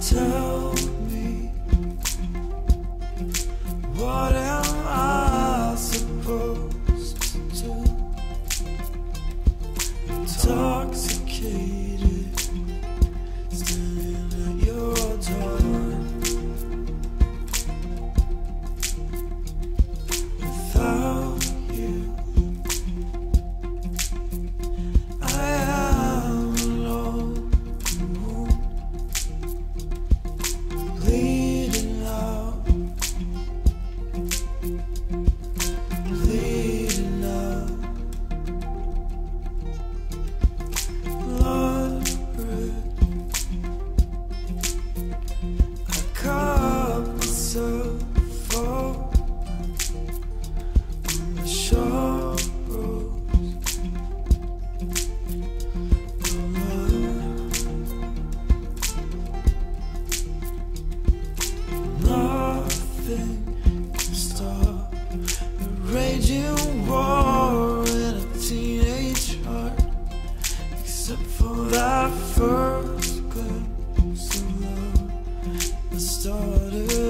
Tell me, what am I supposed to do? Intoxicated, standing at your door. Without you, I am alone. Bleeding out, bleeding out. Blood red, I cut myself off on the sharp roads of love. Nothing can stop the raging war in a teenage heart, except for that first glimpse of love that started